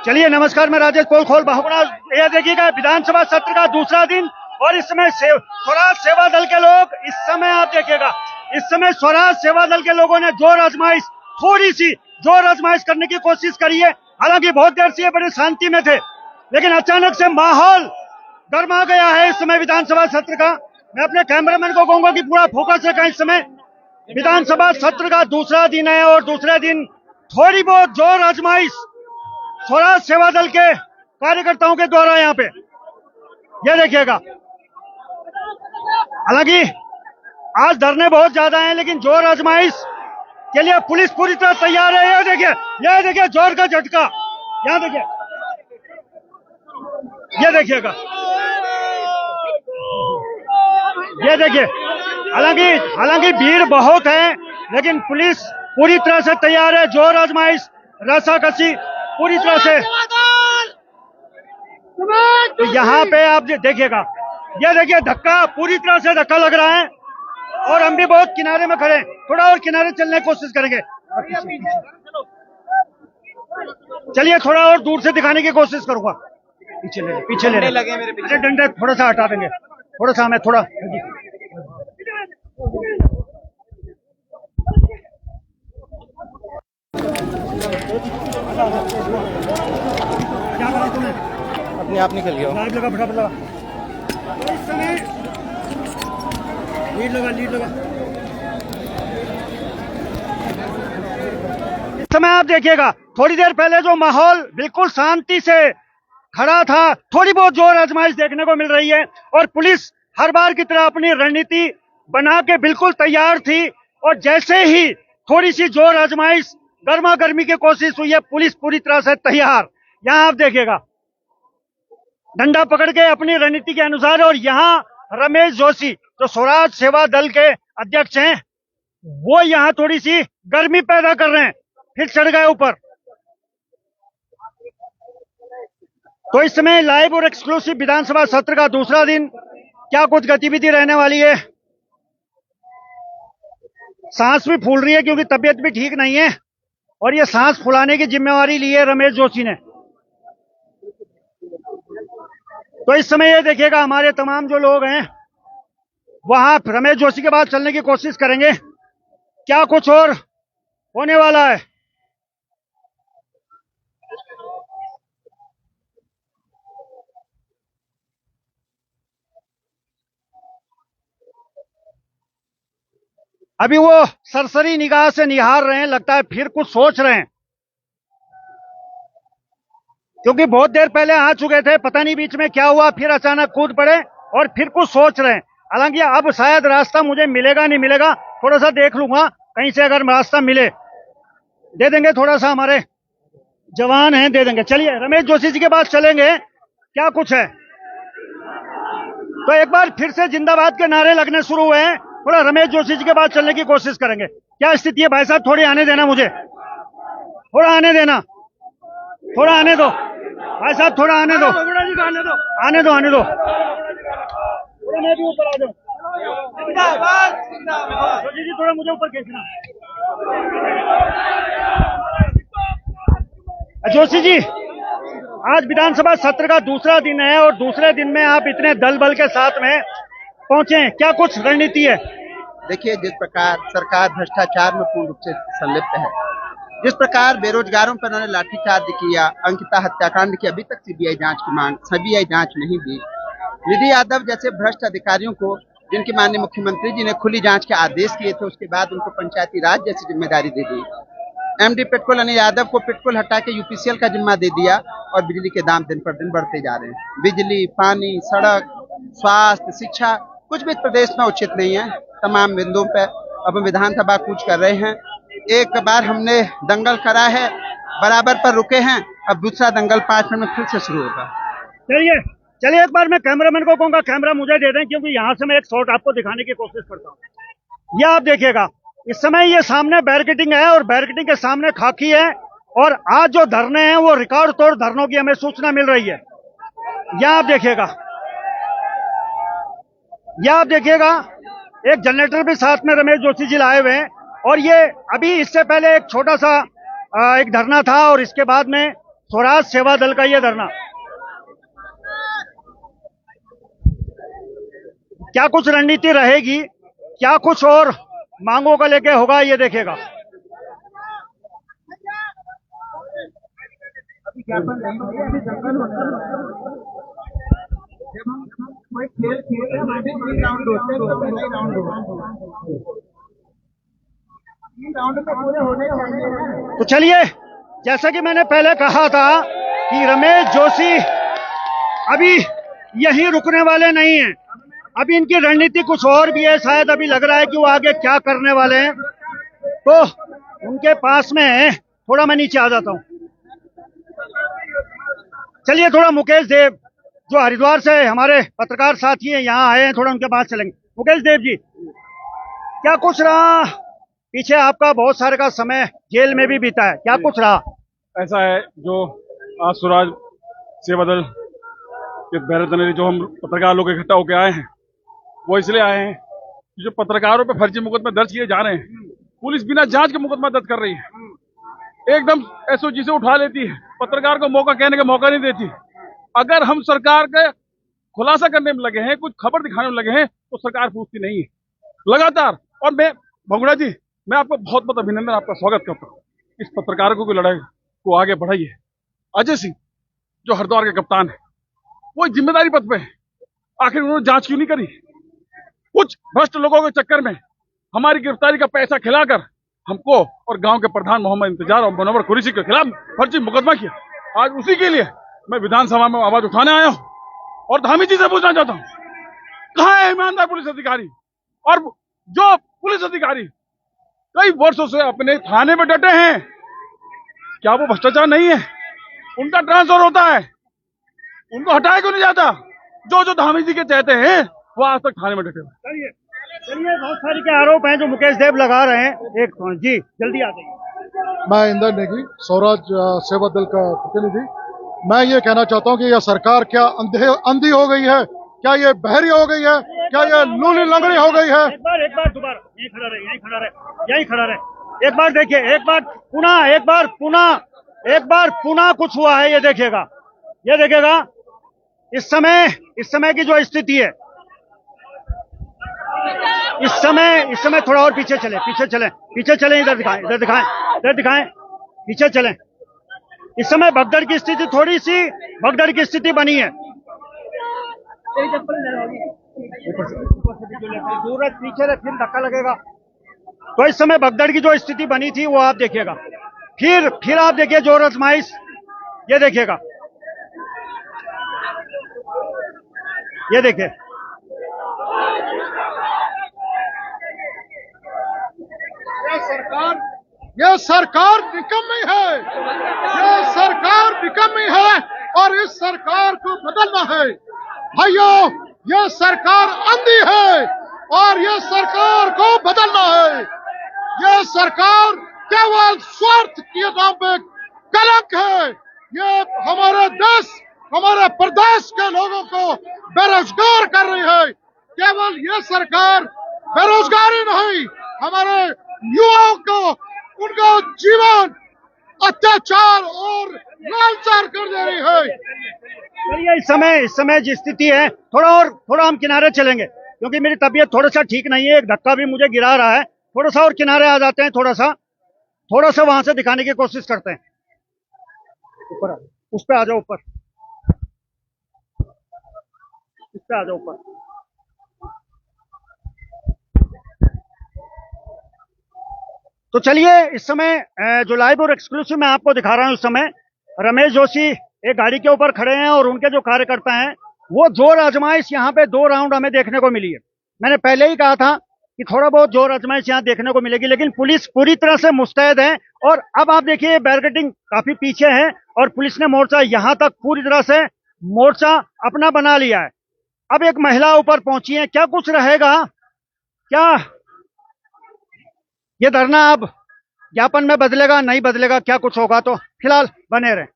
चलिए नमस्कार, मैं राजेश पोलखोल बहुगुणा। यह देखिएगा विधानसभा सत्र का दूसरा दिन और इस समय स्वराज सेवा दल के लोग, इस समय आप देखिएगा, इस समय स्वराज सेवा दल के लोगों ने थोड़ी सी जोर आजमाइश करने की कोशिश करी है। हालांकि बहुत देर से ये बड़ी शांति में थे, लेकिन अचानक से माहौल गर्मा गया है इस समय विधानसभा सत्र का। मैं अपने कैमरामैन को कहूंगा कि पूरा फोकस रखें। इस समय विधानसभा सत्र का दूसरा दिन है और दूसरे दिन थोड़ी बहुत जोर आजमाइश स्वराज सेवा दल के कार्यकर्ताओं के द्वारा यहाँ पे, ये देखिएगा। हालांकि आज धरने बहुत ज्यादा हैं, लेकिन जोर आजमाइश के लिए पुलिस पूरी तरह तैयार है। ये देखिए जोर का झटका, यहाँ देखिए, ये देखिएगा, ये देखिए। हालांकि भीड़ बहुत है, लेकिन पुलिस पूरी तरह से तैयार है। जोर आजमाइश, रस्साकसी पूरी तरह से। तो यहाँ पे आप देखिएगा, ये देखिए धक्का, पूरी तरह से धक्का लग रहा है और हम भी बहुत किनारे में खड़े हैं। थोड़ा और किनारे चलने की कोशिश करेंगे। चलिए थोड़ा और दूर से दिखाने की कोशिश करूंगा। पीछे ले लगे मेरे पीछे। डंडे थोड़ा सा हटा देंगे, थोड़ा सा, मैं थोड़ा। क्या करा तूने? अपने आप निकल गया। लाइट लगा, फटाफट लगा। इस समय लीड लगा। इस समय आप देखिएगा, थोड़ी देर पहले जो माहौल बिल्कुल शांति से खड़ा था, थोड़ी बहुत जोर आजमाइश देखने को मिल रही है और पुलिस हर बार की तरह अपनी रणनीति बना के बिल्कुल तैयार थी। और जैसे ही थोड़ी सी जोर आजमाइश, गर्मा गर्मी की कोशिश हुई है, पुलिस पूरी तरह से तैयार। यहाँ आप देखिएगा, डंडा पकड़ के अपनी रणनीति के अनुसार। और यहाँ रमेश जोशी जो स्वराज सेवा दल के अध्यक्ष हैं, वो यहाँ थोड़ी सी गर्मी पैदा कर रहे हैं, फिर चढ़ गए ऊपर। तो इस समय लाइव और एक्सक्लूसिव विधानसभा सत्र का दूसरा दिन, क्या कुछ गतिविधि रहने वाली है। सांस भी फूल रही है क्योंकि तबीयत भी ठीक नहीं है और ये सांस फुलाने की जिम्मेवारी ली है रमेश जोशी ने। तो इस समय ये देखिएगा, हमारे तमाम जो लोग हैं वहां रमेश जोशी के बाद चलने की कोशिश करेंगे। क्या कुछ और होने वाला है। अभी वो सरसरी निगाह से निहार रहे हैं, लगता है फिर कुछ सोच रहे हैं, क्योंकि बहुत देर पहले आ चुके थे। पता नहीं बीच में क्या हुआ, फिर अचानक कूद पड़े और फिर कुछ सोच रहे हैं। हालांकि अब शायद रास्ता मुझे मिलेगा नहीं मिलेगा, थोड़ा सा देख लूंगा, कहीं से अगर रास्ता मिले दे देंगे। थोड़ा सा हमारे जवान हैं, दे देंगे। चलिए रमेश जोशी जी के पास चलेंगे, क्या कुछ है। तो एक बार फिर से जिंदाबाद के नारे लगने शुरू हुए हैं। थोड़ा रमेश जोशी जी के पास चलने की कोशिश करेंगे। क्या स्थिति है भाई साहब? थोड़ी आने देना, मुझे थोड़ा आने देना, थोड़ा आने दो भाई साहब, थोड़ा आने दो, आने दो। थोड़ा मैं भी ऊपर आ जाऊं। जोशी जी थोड़ा मुझे ऊपर खींचना। जोशी जी, आज विधानसभा सत्र का दूसरा दिन है और दूसरे दिन में आप इतने दल बल के साथ में पहुंचे हैं, क्या कुछ रणनीति है? देखिए, जिस प्रकार सरकार भ्रष्टाचार में पूर्ण रूप से संलिप्त है, जिस प्रकार बेरोजगारों पर उन्होंने लाठीचार्ज किया, अंकिता हत्याकांड की अभी तक सीबीआई जांच की मांग, सीबीआई जांच नहीं दी। निधि यादव जैसे भ्रष्ट अधिकारियों को, जिनकी माननीय मुख्यमंत्री जी ने खुली जांच के आदेश किए थे, उसके बाद उनको पंचायती राज जैसी जिम्मेदारी दे दी। एमडी पेट्रोल अनिल यादव को पेट्रोल हटा के यूपीसीएल का जिम्मा दे दिया और बिजली के दाम दिन पर दिन बढ़ते जा रहे हैं। बिजली, पानी, सड़क, स्वास्थ्य, शिक्षा, कुछ भी प्रदेश में उचित नहीं है। तमाम बिंदुओं पे अब हम विधानसभा कूच कर रहे हैं। एक बार हमने दंगल करा है, बराबर पर रुके हैं, अब दूसरा दंगल 5 मिनट में फिर से शुरू होगा। चलिए एक बार मैं कैमरामैन को कहूंगा कैमरा मुझे दे दें, क्योंकि यहाँ से मैं एक शॉट आपको दिखाने की कोशिश करता हूँ। ये आप देखिएगा, इस समय ये सामने बैरिकेडिंग है और बैरिकेडिंग के सामने खाकी है और आज जो धरने हैं वो रिकॉर्ड तोड़ धरनों की हमें सूचना मिल रही है। यह आप देखिएगा, एक जनरेटर भी साथ में रमेश जोशी जी लाए हुए हैं। और ये अभी इससे पहले एक छोटा सा एक धरना था और इसके बाद में स्वराज सेवा दल का ये धरना। क्या कुछ रणनीति रहेगी, क्या कुछ और मांगों का लेके होगा, ये देखेगा। तो चलिए, जैसा कि मैंने पहले कहा था कि रमेश जोशी अभी यही रुकने वाले नहीं हैं। अभी इनकी रणनीति कुछ और भी है, शायद अभी लग रहा है कि वो आगे क्या करने वाले हैं। तो उनके पास में थोड़ा मैं नीचे आ जाता हूं। चलिए, थोड़ा मुकेश देव जो हरिद्वार से हमारे पत्रकार साथी हैं यहाँ आए हैं, थोड़ा उनके पास चलेंगे। मुकेश देव जी, क्या कुछ रहा पीछे? आपका बहुत सारे का समय जेल में भी बीता है, क्या कुछ रहा? ऐसा है, जो आज स्वराज सेवा दल के बैरतनरी जो हम पत्रकार लोग इकट्ठा होकर आए हैं, वो इसलिए आए हैं कि जो पत्रकारों पे फर्जी मुकदमे दर्ज किए जा रहे हैं, पुलिस बिना जांच के मुकदमा दर्ज कर रही है, एकदम एसओजी से उठा लेती है, पत्रकार को मौका कहने का मौका नहीं देती। अगर हम सरकार के खुलासा करने में लगे हैं, कुछ खबर दिखाने में लगे हैं, तो सरकार पूछती नहीं है लगातार। और मैं भंगुड़ा जी, मैं आपको बहुत बहुत अभिनंदन, आपका स्वागत करता हूँ। इस पत्रकारों की लड़ाई को आगे बढ़ाइए। अजय सिंह जो हरिद्वार के कप्तान है, वो जिम्मेदारी पद पे है, आखिर उन्होंने जांच क्यों नहीं करी? कुछ भ्रष्ट लोगों के चक्कर में हमारी गिरफ्तारी का पैसा खिलाकर हमको और गांव के प्रधान मोहम्मद इंतजार और मुनव्वर कुरैशी के खिलाफ फर्जी मुकदमा किया। आज उसी के लिए मैं विधानसभा में आवाज उठाने आया हूं और धामी जी से पूछना चाहता हूं, कहां है ईमानदार पुलिस अधिकारी? और जो पुलिस अधिकारी कई वर्षों से अपने थाने में डटे हैं, क्या वो भ्रष्टाचार नहीं है? उनका ट्रांसफर होता है, उनको हटाया क्यों नहीं जाता? जो धामी जी के चाहते हैं वो आज तक थाने में डटे हुए। चलिए, बहुत सारी के आरोप हैं जो मुकेश देव लगा रहे हैं। एक जी जल्दी आ जाइए। मैं इंदर नेगी, स्वराज सेवा दल का प्रतिनिधि। मैं ये कहना चाहता हूँ कि यह सरकार क्या अंधी हो गई है? क्या ये बहरी हो गई है? क्या ये लूली लंगड़ी हो गई है? एक बार दोबारा यहीं खड़ा रहे। एक बार देखिए, एक बार पुनः कुछ हुआ है, ये देखिएगा। इस समय की जो स्थिति है, इस समय थोड़ा और पीछे चलें, इधर दिखाएं, पीछे चलें। इस समय भगदड़ की स्थिति बनी है। सूरज पीछे रख, फिर धक्का लगेगा। तो इस समय भगदड़ की जो स्थिति बनी थी वो आप देखिएगा। फिर आप देखिए जोर आजमाइश, ये देखिएगा, ये देखिए। ये सरकार निकम्मी है, और इस सरकार को बदलना है। भाइयों, ये सरकार अंधी है और ये सरकार को बदलना है। ये सरकार केवल स्वार्थ के नाम पे कलंक है। ये हमारे देश, हमारे प्रदेश के लोगों को बेरोजगार कर रही है। केवल ये सरकार बेरोजगारी नहीं, हमारे युवाओं को उनका जीवन अत्याचार और लाचार कर दे रही है। चलिए, इस समय जिस स्थिति है, थोड़ा हम किनारे चलेंगे, क्योंकि मेरी तबीयत थोड़ा सा ठीक नहीं है। एक धक्का भी मुझे गिरा रहा है। थोड़ा सा और किनारे आ जाते हैं, थोड़ा सा वहां से दिखाने की कोशिश करते हैं। ऊपर उस पे आ जाओ, ऊपर इस पे आ जाओ, ऊपर। तो चलिए, इस समय जो लाइव और एक्सक्लूसिव मैं आपको दिखा रहा हूं, इस समय रमेश जोशी एक गाड़ी के ऊपर खड़े हैं और उनके जो कार्यकर्ता हैं वो जोर आजमाइश यहाँ पे 2 राउंड हमें देखने को मिली है। मैंने पहले ही कहा था कि थोड़ा बहुत जोर आजमाइश यहाँ देखने को मिलेगी, लेकिन पुलिस पूरी तरह से मुस्तैद है। और अब आप देखिए, बैरिकेडिंग काफी पीछे है और पुलिस ने मोर्चा यहाँ तक पूरी तरह से मोर्चा अपना बना लिया है। अब एक महिला ऊपर पहुंची है, क्या कुछ रहेगा? क्या ये धरना अब ज्ञापन में बदलेगा, नहीं बदलेगा, क्या कुछ होगा? तो फिलहाल बने रहें।